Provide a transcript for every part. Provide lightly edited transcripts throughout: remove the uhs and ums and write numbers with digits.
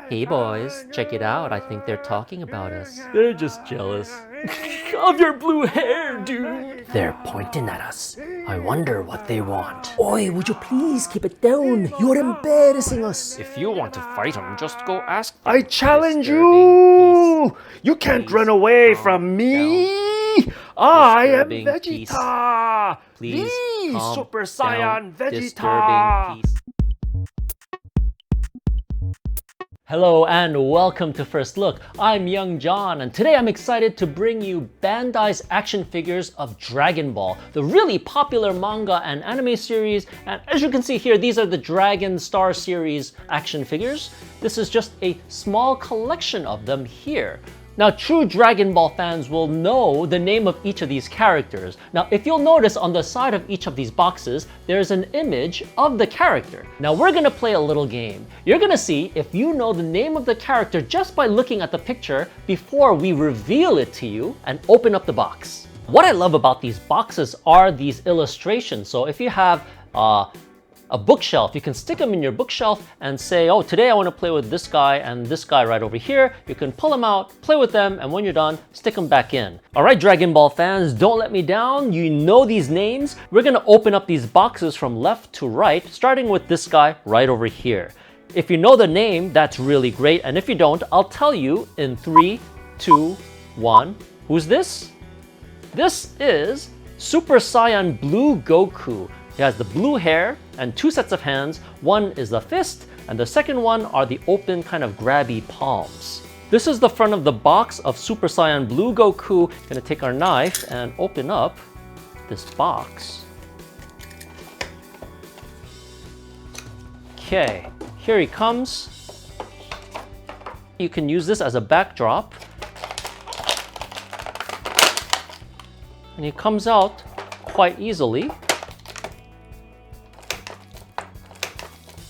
Hey boys, check it out. I think they're talking about us. They're just jealous of your blue hair, dude. They're pointing at us. I wonder what they want. Oi, would you please keep it down? You're embarrassing us. If you want to fight them, just go ask them. I challenge Disturbing you! peace. You can't Please run away calm from me! down. I am Disturbing Vegeta! Please The calm Super down. Saiyan Vegeta! Disturbing peace. Hello and welcome to First Look. I'm Young John and today I'm excited to bring you Bandai's action figures of Dragon Ball, the really popular manga and anime series. And as you can see here, these are the Dragon Star series action figures. This is just a small collection of them here. Now, true Dragon Ball fans will know the name of each of these characters. Now, if you'll notice on the side of each of these boxes, there's an image of the character. Now, we're gonna play a little game. You're gonna see if you know the name of the character just by looking at the picture before we reveal it to you and open up the box. What I love about these boxes are these illustrations. So if you have a bookshelf, you can stick them in your bookshelf and say, oh, today I want to play with this guy and this guy right over here. You can pull them out, play with them, and when you're done, stick them back in. All right, Dragon Ball fans, don't let me down. You know these names. We're gonna open up these boxes from left to right, starting with this guy right over here. If you know the name, that's really great. And if you don't, I'll tell you in 3, 2, 1. Who's this? This is Super Saiyan Blue Goku. He has the blue hair and 2 sets of hands. One is the fist, and the second one are the open kind of grabby palms. This is the front of the box of Super Saiyan Blue Goku. Gonna take our knife and open up this box. Okay, here he comes. You can use this as a backdrop. And he comes out quite easily.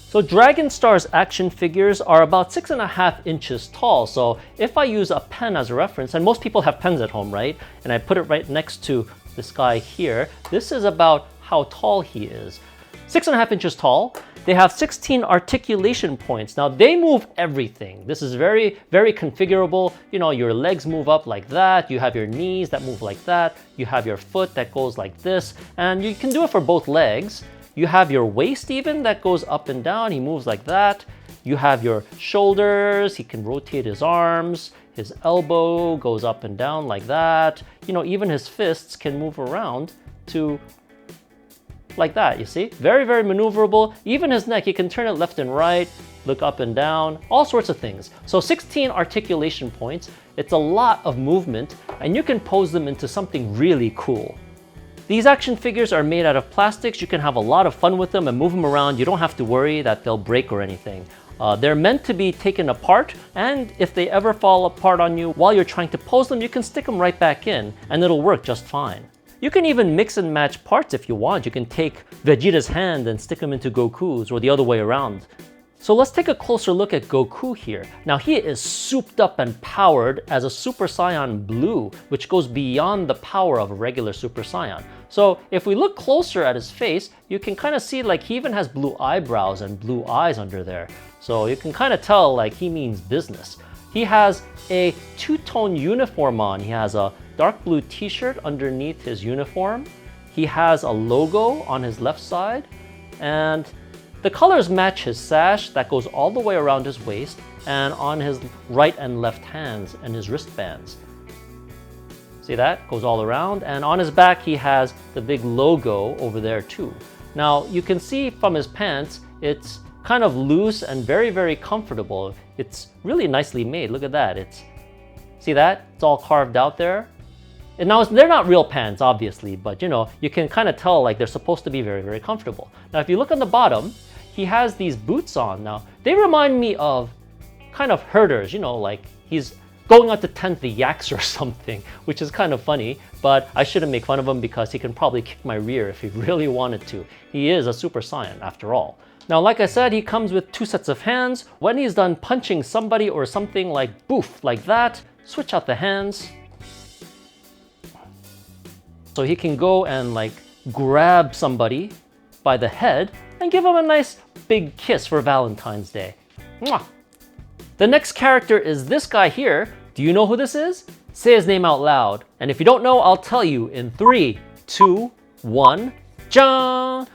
So Dragon Star's action figures are about 6.5 inches tall. So if I use a pen as a reference, and most people have pens at home, right? And I put it right next to this guy here, this is about how tall he is. 6.5 inches tall. They have 16 articulation points. Now they move everything. This is very, very configurable. You know, your legs move up like that. You have your knees that move like that. You have your foot that goes like this. And you can do it for both legs. You have your waist even that goes up and down. He moves like that. You have your shoulders. He can rotate his arms. His elbow goes up and down like that. You know, even his fists can move around to like that, you see? Very, very maneuverable. Even his neck, he can turn it left and right, look up and down, all sorts of things. So 16 articulation points. It's a lot of movement, and you can pose them into something really cool. These action figures are made out of plastics. You can have a lot of fun with them and move them around. You don't have to worry that they'll break or anything. They're meant to be taken apart, and if they ever fall apart on you while you're trying to pose them, you can stick them right back in and it'll work just fine. You can even mix and match parts if you want. You can take Vegeta's hand and stick them into Goku's or the other way around. So let's take a closer look at Goku here. Now he is souped up and powered as a Super Saiyan Blue, which goes beyond the power of a regular Super Saiyan. So if we look closer at his face, you can kind of see like he even has blue eyebrows and blue eyes under there. So you can kind of tell like he means business. He has a two-tone uniform on. He has a dark blue t-shirt underneath his uniform. He has a logo on his left side, and the colors match his sash that goes all the way around his waist and on his right and left hands and his wristbands. See that? Goes all around. And on his back, he has the big logo over there too. Now, you can see from his pants, it's kind of loose and very, very comfortable. It's really nicely made. Look at that. See that? It's all carved out there. And now they're not real pants, obviously, but you know, you can kind of tell like they're supposed to be very, very comfortable. Now, if you look on the bottom, he has these boots on. Now, they remind me of kind of herders, you know, like he's going out to tend the yaks or something, which is kind of funny, but I shouldn't make fun of him because he can probably kick my rear if he really wanted to. He is a Super Saiyan after all. Now, like I said, he comes with 2 sets of hands. When he's done punching somebody or something like boof, like that, switch out the hands. So he can go and like grab somebody by the head and give him a nice big kiss for Valentine's Day. Mwah! The next character is this guy here. Do you know who this is? Say his name out loud. And if you don't know, I'll tell you in 3, 2, 1. Jaan!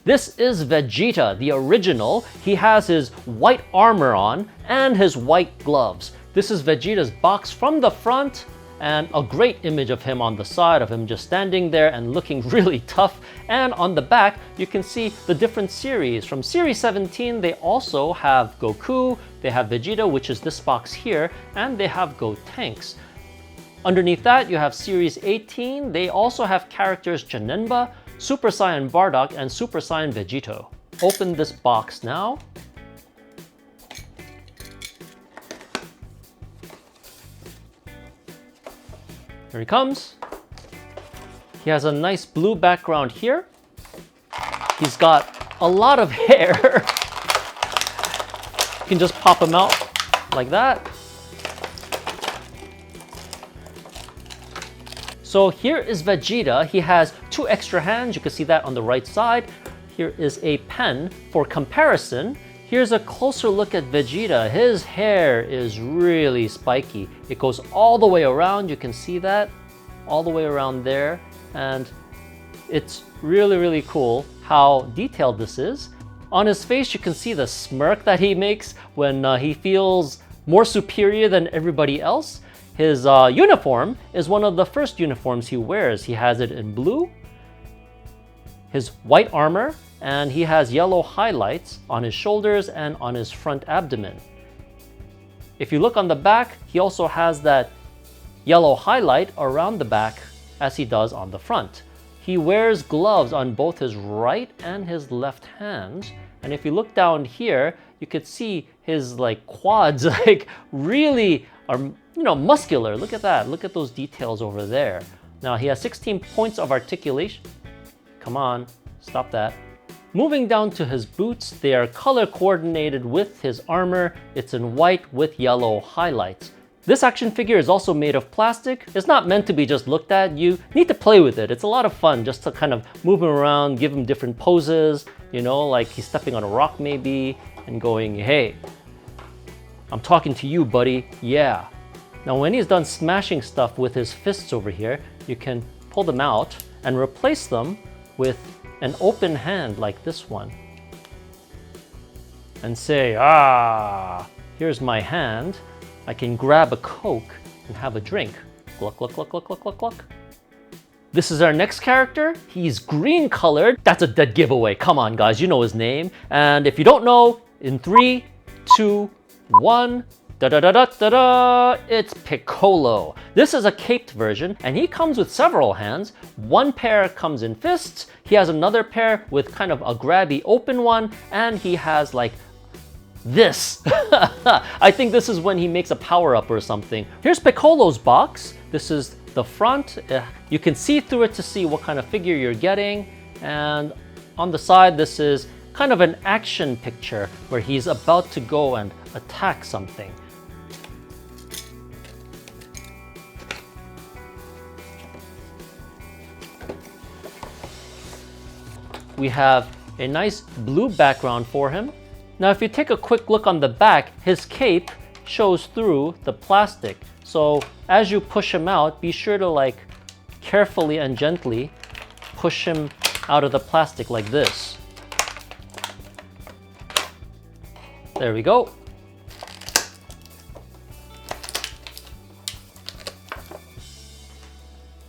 This is Vegeta, the original. He has his white armor on and his white gloves. This is Vegeta's box from the front, and a great image of him on the side, of him just standing there and looking really tough. And on the back, you can see the different series. From Series 17, they also have Goku, they have Vegeta, which is this box here, and they have Gotenks. Underneath that, you have Series 18. They also have characters Janemba, Super Saiyan Bardock, and Super Saiyan Vegito. Open this box now. Here he comes. He has a nice blue background here. He's got a lot of hair. You can just pop him out like that. So here is Vegeta. He has 2 extra hands. You can see that on the right side. Here is a pen for comparison. Here's a closer look at Vegeta. His hair is really spiky. It goes all the way around. You can see that all the way around there. And it's really, really cool how detailed this is. On his face, you can see the smirk that he makes when he feels more superior than everybody else. His uniform is one of the first uniforms he wears. He has it in blue, his white armor, and he has yellow highlights on his shoulders and on his front abdomen. If you look on the back, he also has that yellow highlight around the back as he does on the front. He wears gloves on both his right and his left hand. And if you look down here, you could see his quads really are, muscular. Look at that. Look at those details over there. Now he has 16 points of articulation. Come on, stop that. Moving down to his boots, they are color coordinated with his armor. It's in white with yellow highlights. This action figure is also made of plastic. It's not meant to be just looked at. You need to play with it. It's a lot of fun just to kind of move him around, give him different poses, like he's stepping on a rock maybe and going, hey, I'm talking to you, buddy. Yeah. Now when he's done smashing stuff with his fists over here, you can pull them out and replace them with an open hand like this one. And say, here's my hand. I can grab a Coke and have a drink. Gluck, gluck, gluck, gluck, gluck, gluck, gluck. This is our next character. He's green colored. That's a dead giveaway. Come on, guys, you know his name. And if you don't know, in 3, 2, 1, da-da-da-da-da-da, it's Piccolo. This is a caped version, and he comes with several hands. One pair comes in fists. He has another pair with kind of a grabby open one, and he has this. I think this is when he makes a power-up or something. Here's Piccolo's box. This is the front. You can see through it to see what kind of figure you're getting. And on the side, this is kind of an action picture where he's about to go and attack something. We have a nice blue background for him. Now, if you take a quick look on the back, his cape shows through the plastic. So as you push him out, be sure to carefully and gently push him out of the plastic like this. There we go.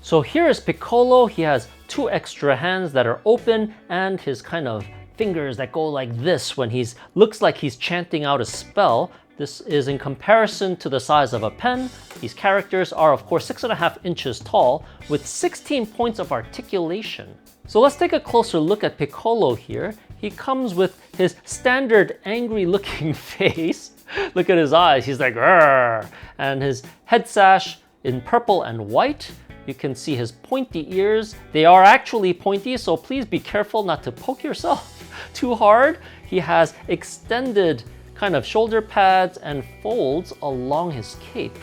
So here is Piccolo. He has 2 extra hands that are open and his kind of fingers that go like this when looks like he's chanting out a spell. This is in comparison to the size of a pen. These characters are of course 6.5 inches tall with 16 points of articulation. So let's take a closer look at Piccolo here. He comes with his standard angry looking face. Look at his eyes, he's like "Arr!" And his head sash in purple and white. You can see his pointy ears. They are actually pointy, so please be careful not to poke yourself too hard. He has extended kind of shoulder pads and folds along his cape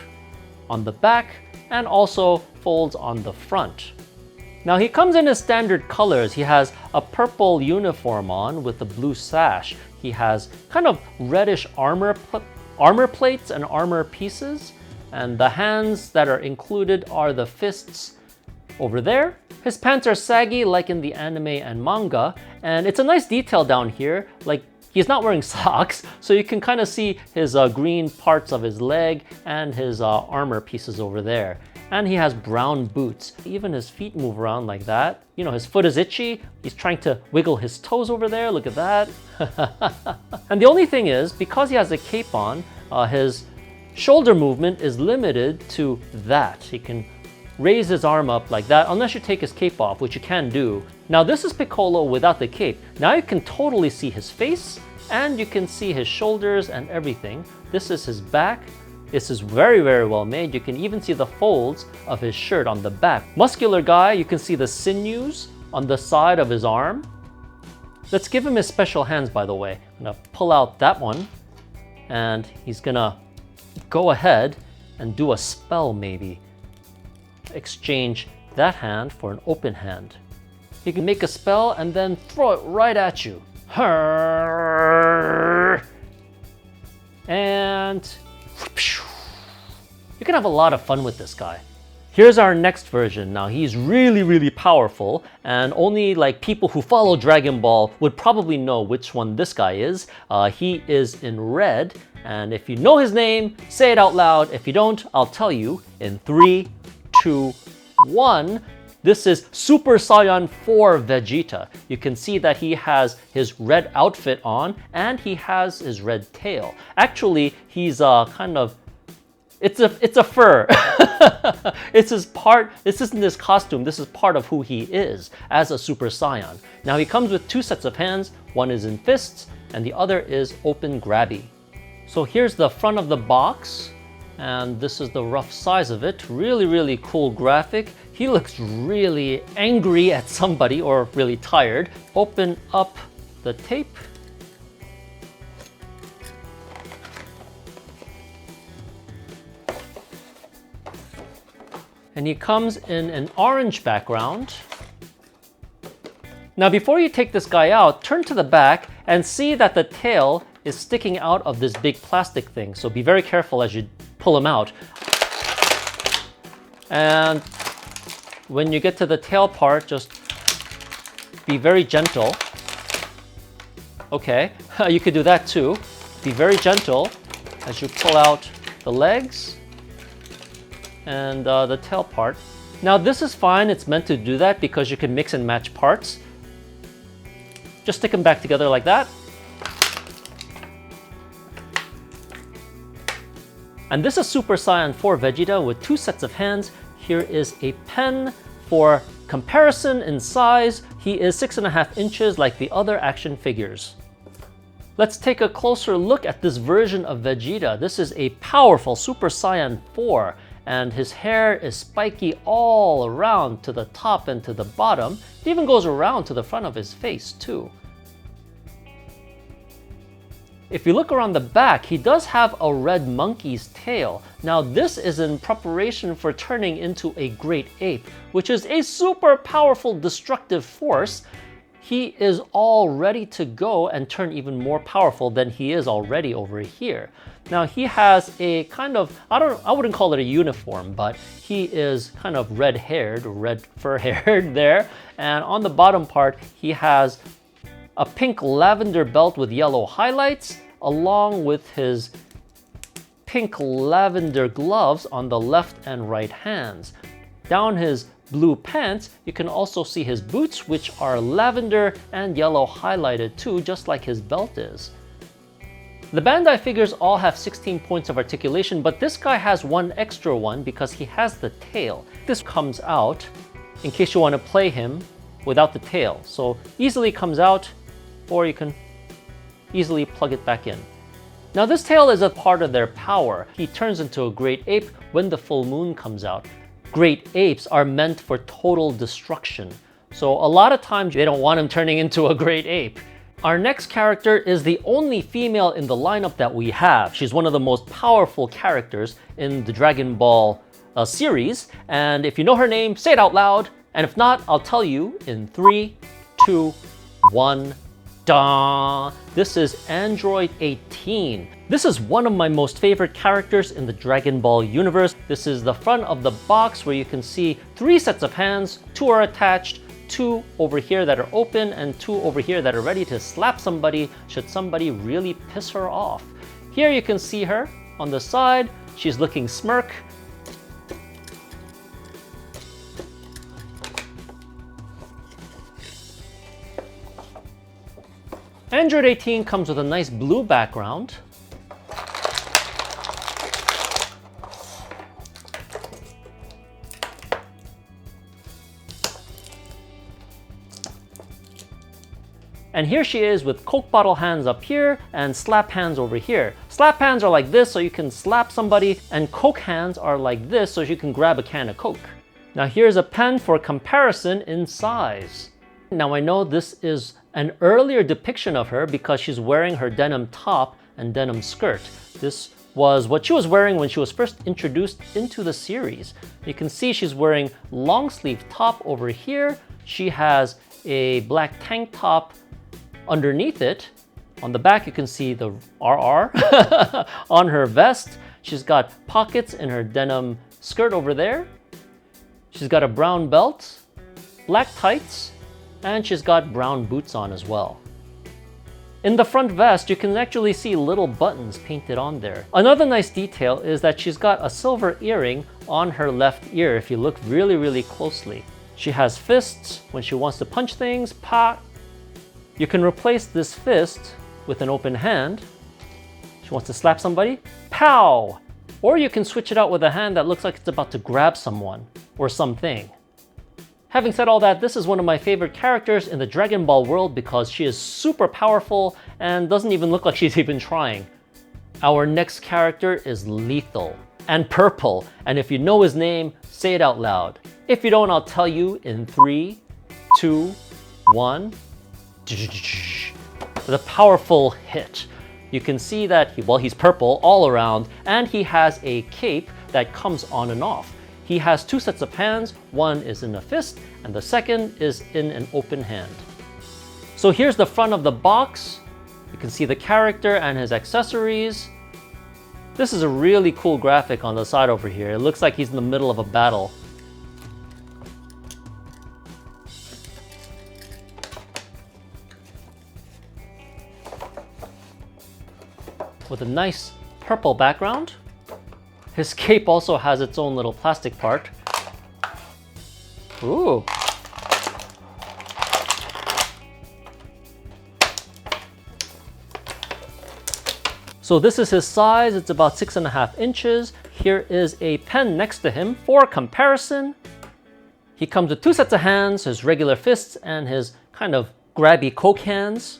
on the back and also folds on the front. Now he comes in his standard colors. He has a purple uniform on with a blue sash. He has kind of reddish armor armor plates and armor pieces. And the hands that are included are the fists over there. His pants are saggy like in the anime and manga. And it's a nice detail down here. Like, he's not wearing socks, so you can kind of see his green parts of his leg and his armor pieces over there. And he has brown boots. Even his feet move around like that. You know, his foot is itchy. He's trying to wiggle his toes over there. Look at that. And the only thing is, because he has a cape on, his shoulder movement is limited to that. He can raise his arm up like that, unless you take his cape off, which you can do. Now this is Piccolo without the cape. Now you can totally see his face, and you can see his shoulders and everything. This is his back. This is very, very well made. You can even see the folds of his shirt on the back. Muscular guy, you can see the sinews on the side of his arm. Let's give him his special hands, by the way. I'm gonna pull out that one, and he's gonna go ahead and do a spell maybe. Exchange that hand for an open hand. He can make a spell and then throw it right at you. And you can have a lot of fun with this guy. Here's our next version. Now he's really, really powerful, and only like people who follow Dragon Ball would probably know which one this guy is. He is in red, and if you know his name, say it out loud. If you don't, I'll tell you in 3, 2, 1. This is Super Saiyan 4 Vegeta. You can see that he has his red outfit on, and he has his red tail. Actually, he's kind of, it's a fur. It's his part. This isn't his costume. This is part of who he is as a Super Saiyan. Now he comes with 2 sets of hands. One is in fists, and the other is open grabby. So here's the front of the box, and this is the rough size of it. Really, really cool graphic. He looks really angry at somebody or really tired. Open up the tape. And he comes in an orange background. Now before you take this guy out, turn to the back and see that the tail is sticking out of this big plastic thing. So be very careful as you pull him out. And when you get to the tail part, just be very gentle. Okay, you could do that too. Be very gentle as you pull out the legs and the tail part. Now this is fine, it's meant to do that because you can mix and match parts. Just stick them back together like that. And this is Super Saiyan 4 Vegeta with 2 sets of hands. Here is a pen for comparison in size. He is 6.5 inches like the other action figures. Let's take a closer look at this version of Vegeta. This is a powerful Super Saiyan 4, and his hair is spiky all around to the top and to the bottom. It even goes around to the front of his face too. If you look around the back, he does have a red monkey's tail. Now this is in preparation for turning into a great ape, which is a super powerful destructive force. He is all ready to go and turn even more powerful than he is already over here. Now he has a kind of, I wouldn't call it a uniform, but he is kind of red-haired, red fur-haired there. And on the bottom part, he has a pink lavender belt with yellow highlights, along with his pink lavender gloves on the left and right hands. Down his blue pants, you can also see his boots, which are lavender and yellow highlighted too, just like his belt is. The Bandai figures all have 16 points of articulation, but this guy has one extra one because he has the tail. This comes out in case you want to play him without the tail. So easily comes out, or you can easily plug it back in. Now this tail is a part of their power. He turns into a great ape when the full moon comes out. Great apes are meant for total destruction. So a lot of times they don't want him turning into a great ape. Our next character is the only female in the lineup that we have. She's one of the most powerful characters in the Dragon Ball series. And if you know her name, say it out loud. And if not, I'll tell you in 3, 2, 1. This is Android 18. This is one of my most favorite characters in the Dragon Ball universe. This is the front of the box where you can see 3 sets of hands. 2 are attached, 2 over here that are open, and 2 over here that are ready to slap somebody should somebody really piss her off. Here you can see her on the side. She's looking smirk. Android 18 comes with a nice blue background. And here she is with Coke bottle hands up here and slap hands over here. Slap hands are like this so you can slap somebody, and Coke hands are like this so you can grab a can of Coke. Now here's a pen for comparison in size. Now I know this is an earlier depiction of her because she's wearing her denim top and denim skirt. This was what she was wearing when she was first introduced into the series. You can see she's wearing long sleeve top over here. She has a black tank top underneath it. On the back you can see the RR on her vest. She's got pockets in her denim skirt over there. She's got a brown belt, black tights, and she's got brown boots on as well. In the front vest, you can actually see little buttons painted on there. Another nice detail is that she's got a silver earring on her left ear if you look really, really closely. She has fists when she wants to punch things, pa. You can replace this fist with an open hand. She wants to slap somebody, pow! Or you can switch it out with a hand that looks like it's about to grab someone or something. Having said all that, this is one of my favorite characters in the Dragon Ball world because she is super powerful and doesn't even look like she's even trying. Our next character is lethal and purple, and if you know his name, say it out loud. If you don't, I'll tell you in 3, 2, 1. The powerful hit. You can see that he's purple all around, and he has a cape that comes on and off. He has 2 sets of hands. One is in a fist, and the second is in an open hand. So here's the front of the box. You can see the character and his accessories. This is a really cool graphic on the side over here. It looks like he's in the middle of a battle. With a nice purple background. His cape also has its own little plastic part. Ooh. So this is his size. It's about 6.5 inches. Here is a pen next to him for comparison. He comes with 2 sets of hands, his regular fists and his kind of grabby Coke hands.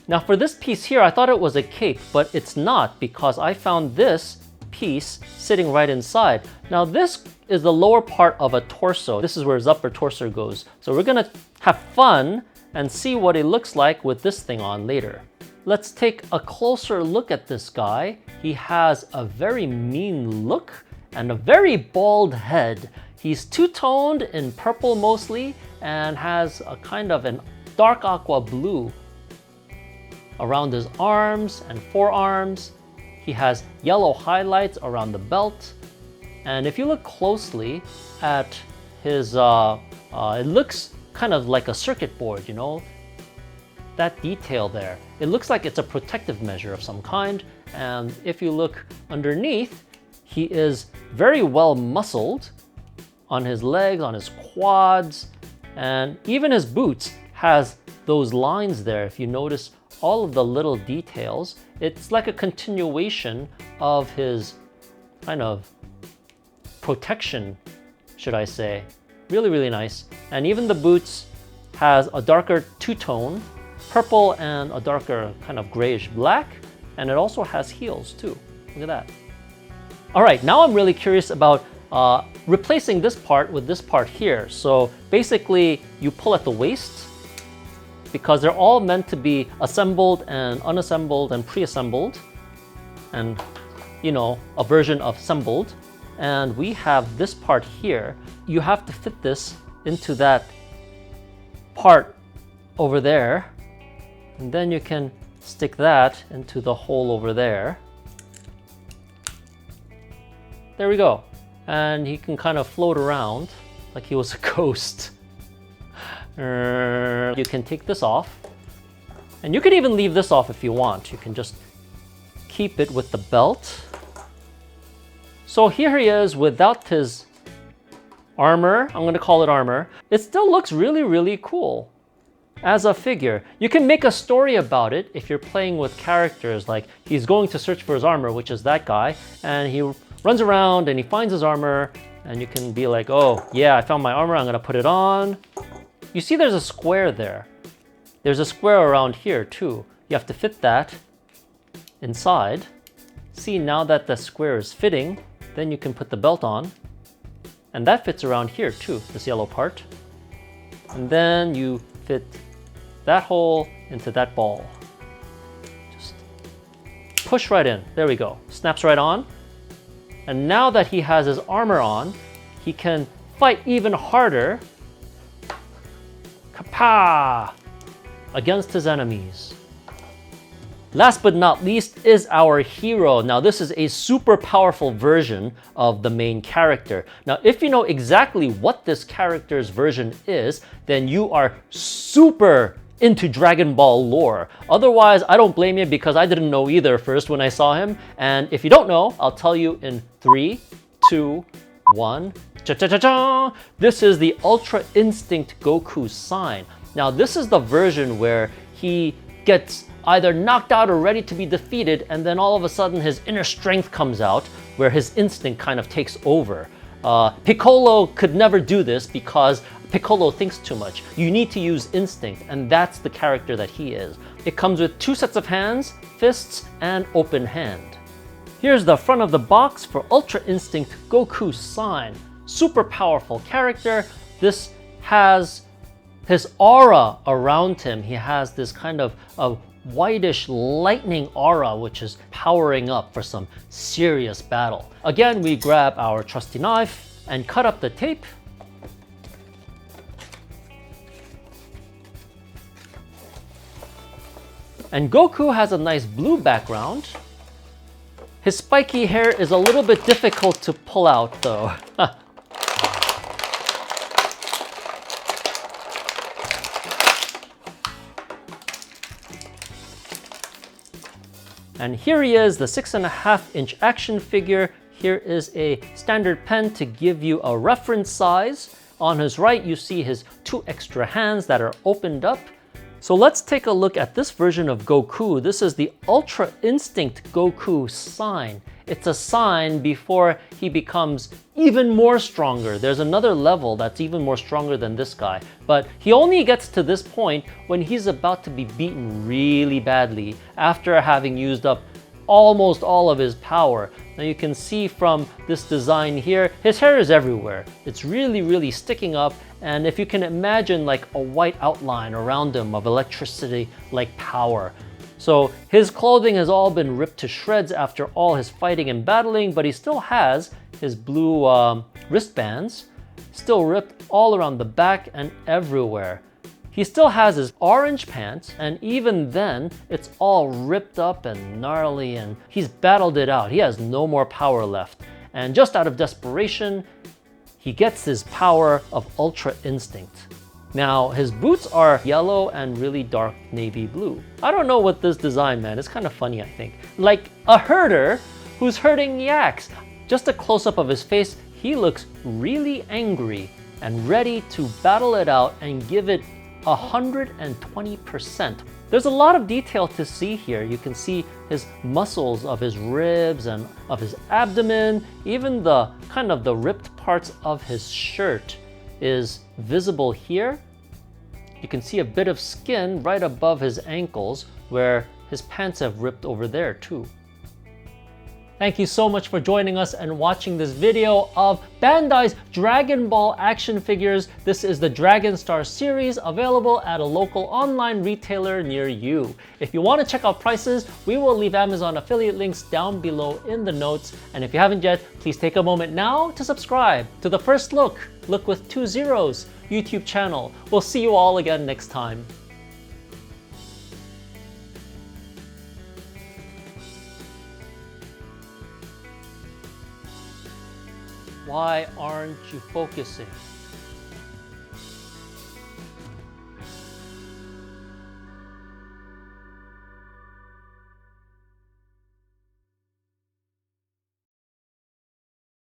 Now for this piece here, I thought it was a cape, but it's not because I found this piece sitting right inside. Now this is the lower part of a torso. This is where his upper torso goes. So we're gonna have fun and see what it looks like with this thing on later. Let's take a closer look at this guy. He has a very mean look and a very bald head. He's two-toned in purple mostly and has a kind of an dark aqua blue around his arms and forearms. He has yellow highlights around the belt. And if you look closely at his, it looks kind of like a circuit board, you know? That detail there. It looks like it's a protective measure of some kind. And if you look underneath, he is very well muscled on his legs, on his quads, and even his boots has those lines there. If you notice all of the little details, it's like a continuation of his kind of protection, should I say. Really, really nice. And even the boots has a darker two-tone, purple and a darker kind of grayish black, and it also has heels too. Look at that. All right, now I'm really curious about replacing this part with this part here. So basically, you pull at the waist because they're all meant to be assembled and unassembled and pre-assembled, and you know, a version of assembled. And we have this part here. You have to fit this into that part over there, and then you can stick that into the hole over there. There we go. And he can kind of float around like he was a ghost. You can take this off. And you can even leave this off if you want. You can just keep it with the belt. So here he is without his armor. I'm gonna call it armor. It still looks really, really cool as a figure. You can make a story about it if you're playing with characters, like he's going to search for his armor, which is that guy, and he runs around and he finds his armor, and you can be like, oh yeah, I found my armor, I'm gonna put it on. You see there's a square there. There's a square around here too. You have to fit that inside. See, now that the square is fitting, then you can put the belt on. And that fits around here too, this yellow part. And then you fit that hole into that ball. Just push right in. There we go. Snaps right on. And now that he has his armor on, he can fight even harder. Kapah! Against his enemies. Last but not least is our hero. Now this is a super powerful version of the main character. Now if you know exactly what this character's version is, then you are super into Dragon Ball lore. Otherwise, I don't blame you because I didn't know either first when I saw him. And if you don't know, I'll tell you in 3, 2, 1. Cha-cha-cha-cha! This is the Ultra Instinct Goku sign. Now this is the version where he gets either knocked out or ready to be defeated, and then all of a sudden his inner strength comes out, where his instinct kind of takes over. Piccolo could never do this because Piccolo thinks too much. You need to use instinct, and that's the character that he is. It comes with 2 sets of hands, fists, and open hand. Here's the front of the box for Ultra Instinct Goku sign. Super powerful character. This has his aura around him. He has this kind of whitish lightning aura, which is powering up for some serious battle. Again, we grab our trusty knife and cut up the tape. And Goku has a nice blue background. His spiky hair is a little bit difficult to pull out though. And here he is, the 6.5-inch action figure. Here is a standard pen to give you a reference size. On his right, you see his 2 extra hands that are opened up. So let's take a look at this version of Goku. This is the Ultra Instinct Goku sign. It's a sign before he becomes even more stronger. There's another level that's even more stronger than this guy. But he only gets to this point when he's about to be beaten really badly after having used up almost all of his power. Now you can see from this design here, his hair is everywhere. It's really, really sticking up. And if you can imagine like a white outline around him of electricity-like power. So his clothing has all been ripped to shreds after all his fighting and battling, but he still has his blue wristbands, still ripped all around the back and everywhere. He still has his orange pants, and even then, it's all ripped up and gnarly, and he's battled it out. He has no more power left. And just out of desperation, he gets his power of Ultra Instinct. Now, his boots are yellow and really dark navy blue. I don't know what this design, man. It's kind of funny, I think. Like a herder who's herding yaks. Just a close-up of his face, he looks really angry and ready to battle it out and give it 120%. There's a lot of detail to see here. You can see his muscles of his ribs and of his abdomen. Even the kind of the ripped parts of his shirt is visible here. You can see a bit of skin right above his ankles where his pants have ripped over there too. Thank you so much for joining us and watching this video of Bandai's Dragon Ball action figures. This is the Dragon Star series, available at a local online retailer near you. If you want to check out prices, we will leave Amazon affiliate links down below in the notes. And if you haven't yet, please take a moment now to subscribe to the First Look with 2 zeros, YouTube channel. We'll see you all again next time. Why aren't you focusing?